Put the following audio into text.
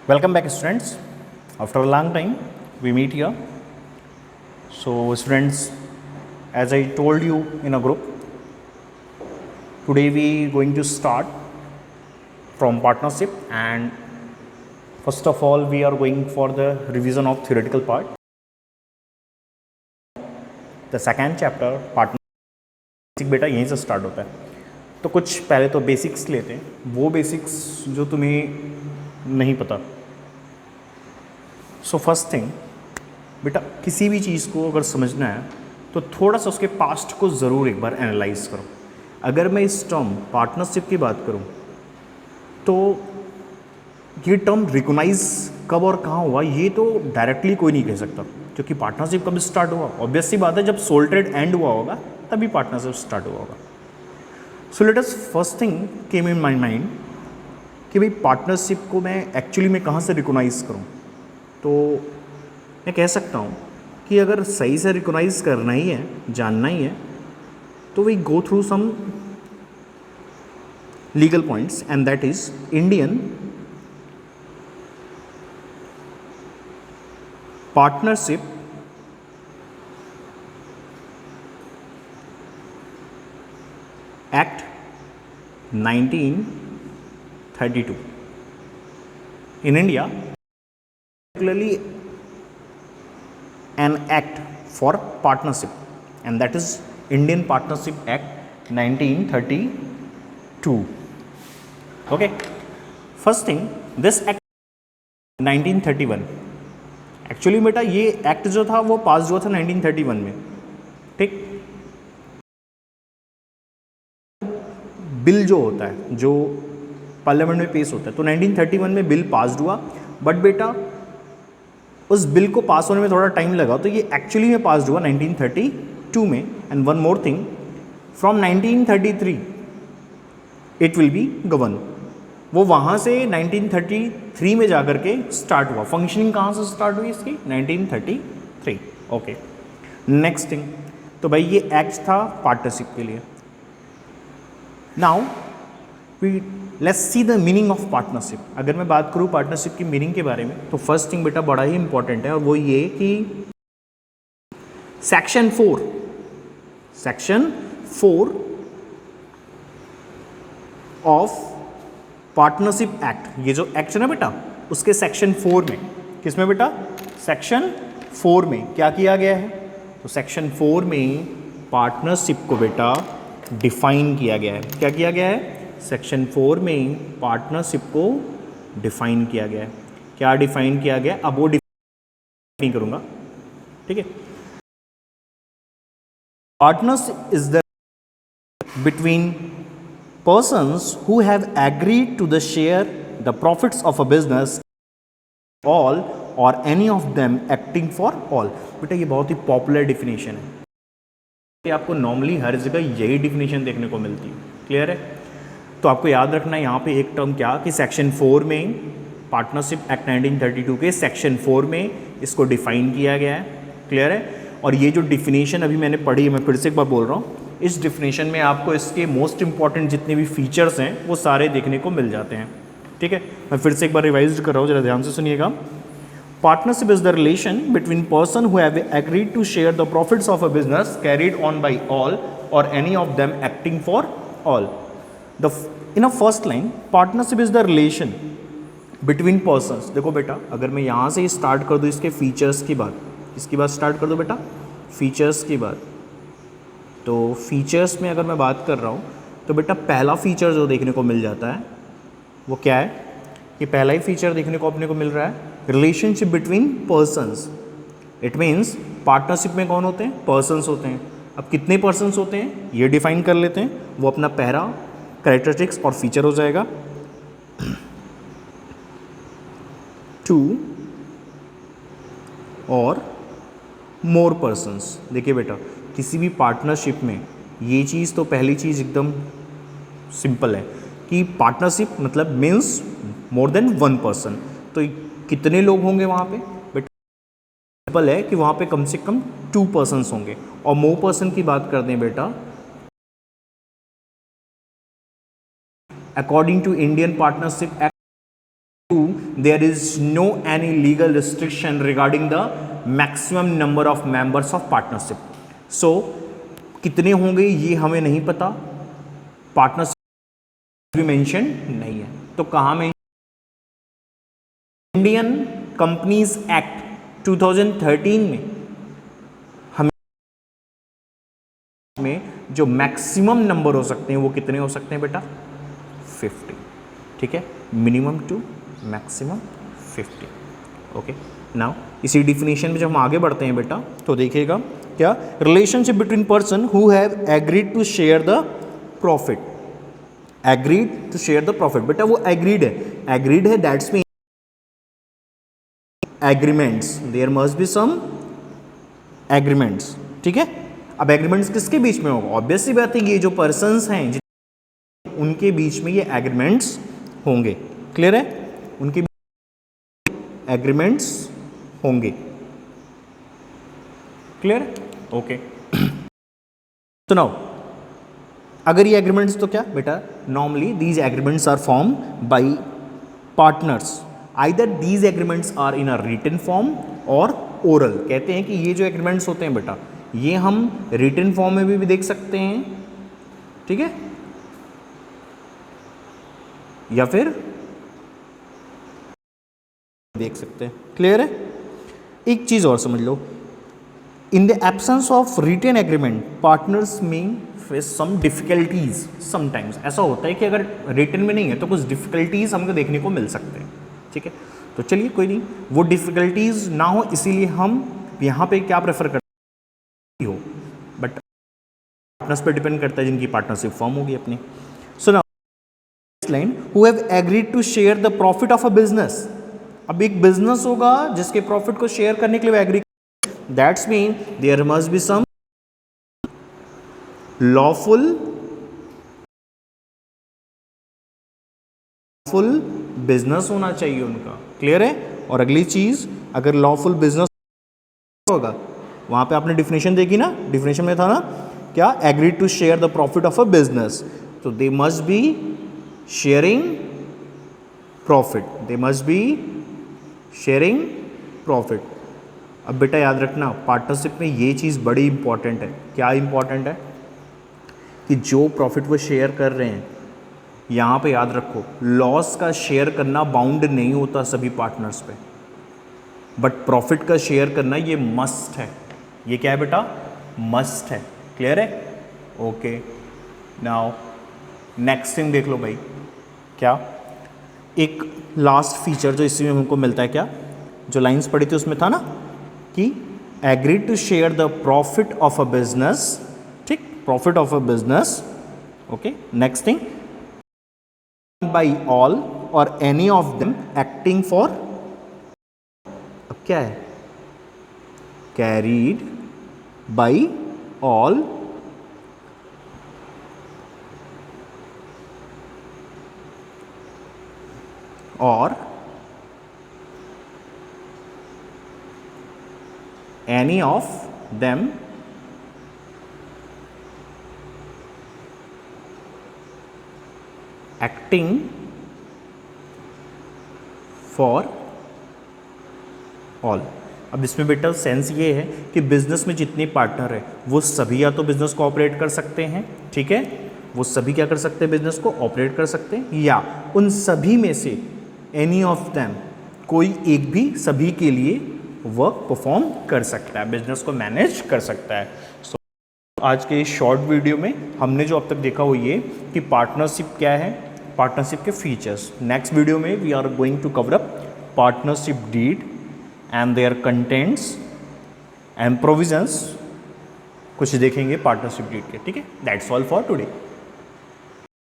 Welcome back, students. After a long time, we meet here. So, students, as I told you in a group, today we going to start from partnership, and first of all, we are going for the revision of theoretical part. The second chapter, partnership, बेटा यहीं से start होता है. तो कुछ पहले तो basics लेते हैं, वो बेसिक्स जो तुम्हें नहीं पता. सो फर्स्ट थिंग बेटा, किसी भी चीज़ को अगर समझना है तो थोड़ा सा उसके पास्ट को ज़रूर एक बार एनालाइज करो. अगर मैं इस टर्म पार्टनरशिप की बात करूं तो ये टर्म रिकॉग्नाइज कब और कहाँ हुआ ये तो डायरेक्टली कोई नहीं कह सकता, क्योंकि पार्टनरशिप कब स्टार्ट हुआ. ऑब्वियस सी बात है, जब सोल ट्रेड एंड हुआ होगा तभी पार्टनरशिप स्टार्ट हुआ होगा. So let us first thing came in my mind कि भाई पार्टनरशिप को मैं एक्चुअली में कहाँ से रिकॉग्नाइज करूँ. तो मैं कह सकता हूँ कि अगर सही से रिकॉग्नाइज करना ही है, जानना ही है, तो we go through some legal points, and that is Indian partnership Act 1932. in India, particularly an act for partnership, and that is Indian Partnership Act 1932. Okay, first thing, this act 1931, actually बेटा ये act जो था वो पास हुआ था 1931 में. ठीक, bill जो होता है जो पार्लियामेंट में पेश होता है, तो 1931 में बिल पास हुआ, बट बेटा उस बिल को पास होने में थोड़ा टाइम लगा, तो ये एक्चुअली में पास हुआ 1932 में. And one more thing, from 1933 it will be govern. वो वहाँ से 1933 में जाकर के स्टार्ट हुआ. फंक्शनिंग कहाँ से स्टार्ट हुई इसकी? 1933. ओके, नेक्स्ट थिंग, तो भाई ये एक्ट था पार्टनरशिप के लिए. Now let's see the meaning of partnership. अगर मैं बात करूँ पार्टनरशिप की मीनिंग के बारे में, तो फर्स्ट थिंग बेटा बड़ा ही इंपॉर्टेंट है, और वो ये कि सेक्शन 4 ऑफ पार्टनरशिप एक्ट, ये जो एक्ट है ना बेटा, उसके सेक्शन 4 में, किसमें बेटा? सेक्शन 4 में क्या किया गया है? तो सेक्शन 4 में पार्टनरशिप को बेटा डिफाइन किया गया है. क्या किया गया है? सेक्शन 4 में पार्टनरशिप को डिफाइन किया गया है. क्या डिफाइन किया गया? अब वो डिफाइन नहीं करूंगा, ठीक है. Partnership is the between persons who have agreed to the share the profits of a business, all or any of them acting for all. बेटा ये बहुत ही पॉपुलर डिफिनेशन है, ये आपको नॉर्मली हर जगह यही डिफिनेशन देखने को मिलती है. क्लियर है? तो आपको याद रखना है यहाँ पे एक टर्म क्या, कि सेक्शन 4 में पार्टनरशिप एक्ट 1932 के सेक्शन 4 में इसको डिफाइन किया गया है. क्लियर है? और ये जो डिफिनेशन अभी मैंने पढ़ी है, मैं फिर से एक बार बोल रहा हूँ, इस डिफिनेशन में आपको इसके मोस्ट इंपॉर्टेंट जितने भी फीचर्स हैं वो सारे देखने को मिल जाते हैं. ठीक है, मैं फिर से एक बार रिवाइज कर रहा हूँ, जरा ध्यान से सुनिएगा. Partnership is the relation between person who have agreed to share the profits of a business carried on by all और any of them acting for all. The in a first line, partnership is the relation between persons. देखो बेटा, अगर मैं यहाँ से start कर दूँ इसके फीचर्स की बात, इसकी बात स्टार्ट कर दो बेटा, फीचर्स की बात. तो फीचर्स में अगर मैं बात कर रहा हूँ तो बेटा पहला फीचर जो देखने को मिल जाता है वो क्या है? ये पहला ही फीचर देखने को अपने को मिल रहा है, relationship between persons. It means partnership में कौन होते हैं? पर्सन्स होते हैं. अब कितने पर्सन्स होते हैं ये डिफाइन कर लेते हैं, वो अपना पहला कैरेक्टरिस्टिक्स और फीचर हो जाएगा. 2 और मोर पर्सन्स. देखिए बेटा, किसी भी पार्टनरशिप में ये चीज़ तो पहली चीज़ एकदम सिंपल है कि पार्टनरशिप मतलब मीन्स मोर देन 1 पर्सन. तो कितने लोग होंगे वहाँ पे? बेटा सिंपल है कि वहाँ पे कम से कम 2 पर्सन्स होंगे. और मोर पर्सन की बात करते हैं बेटा, according to Indian partnership act there is no any legal restriction regarding the maximum number of members of partnership. So कितने होंगे ये हमें नहीं पता, पार्टनरशिप भी मेंशन नहीं है. तो कहाँ में इंडियन कंपनीज एक्ट 2013 में जो मैक्सिमम नंबर हो सकते हैं वो कितने हो सकते हैं बेटा? 50. ठीक है, minimum to maximum 50. Okay, now इसी डिफिनेशन में जब हम आगे बढ़ते हैं बेटा तो देखिएगा क्या, relationship between person who have agreed to share the profit. Agreed to share the profit, बेटा वो एग्रीड है, that's mean agreements, there must be some agreements. ठीक है, अब एग्रीमेंट्स किसके बीच में होगा? ऑब्वियस सी बात है ये जो पर्सन्स हैं उनके बीच में ये एग्रीमेंट्स होंगे. क्लियर है? उनके एग्रीमेंट्स होंगे. क्लियर? ओके. तो नाउ अगर ये एग्रीमेंट्स तो क्या बेटा, normally these agreements are form by partners. Either these agreements are in a written form और ओरल. कहते हैं कि ये जो एग्रीमेंट्स होते हैं बेटा ये हम रिटन फॉर्म में भी देख सकते हैं. ठीक है, या फिर देख सकते हैं. क्लियर है? एक चीज और समझ लो, in the absence of written agreement partners में फेस सम डिफिकल्टीज. समटाइम्स ऐसा होता है कि अगर रिटन में नहीं है तो कुछ डिफिकल्टीज हमको देखने को मिल सकते हैं. ठीक है, तो चलिए कोई नहीं, वो डिफिकल्टीज ना हो इसीलिए हम यहाँ पे क्या प्रेफर करते हो, बट पार्टनर्स पे डिपेंड करता है जिनकी पार्टनरशिप फॉर्म होगी अपनी. So now line, who have agreed to share the profit of a business. अब एक बिजनेस होगा जिसके प्रॉफिट को शेयर करने के लिए agree, that's mean there must be some lawful business होना चाहिए उनका. क्लियर है? और अगली चीज, अगर लॉफुल बिजनेस होगा, वहां पे आपने डिफिनेशन देखी ना, डिफिनेशन में था ना क्या, agreed to share the profit of a business. तो they must be sharing profit, they must be sharing profit. अब बेटा याद रखना पार्टनरशिप में ये चीज़ बड़ी इंपॉर्टेंट है. क्या इंपॉर्टेंट है? कि जो प्रॉफिट वो शेयर कर रहे हैं, यहाँ पे याद रखो लॉस का शेयर करना बाउंड नहीं होता सभी पार्टनर्स पे, बट प्रॉफिट का शेयर करना ये मस्ट है. ये क्या है बेटा? मस्ट है. क्लियर है? ओके, नाउ नेक्स्ट थिंग देख लो भाई, क्या एक लास्ट फीचर जो इसी में हमको मिलता है, क्या जो लाइंस पढ़ी थी उसमें था ना कि agreed to share the profit of a business. ठीक, profit of a business. Okay, next thing, by all और any of them acting for. अब क्या है? कैरीड बाई ऑल और any of them acting for all. अब इसमें बेटा sense ये है कि बिजनेस में जितने पार्टनर है वो सभी या तो बिजनेस को ऑपरेट कर सकते हैं. ठीक है, वो सभी क्या कर सकते हैं? बिजनेस को ऑपरेट कर सकते हैं, या उन सभी में से एनी ऑफ देम, कोई एक भी सभी के लिए वर्क परफॉर्म कर सकता है, बिजनेस को मैनेज कर सकता है. सो आज के इस शॉर्ट वीडियो में हमने जो अब तक देखा वो ये कि पार्टनरशिप क्या है, पार्टनरशिप के फीचर्स. नेक्स्ट वीडियो में we are going to cover up partnership deed and their contents and provisions. कुछ देखेंगे पार्टनरशिप डीड के. ठीक है, दैट्स ऑल फॉर टुडे.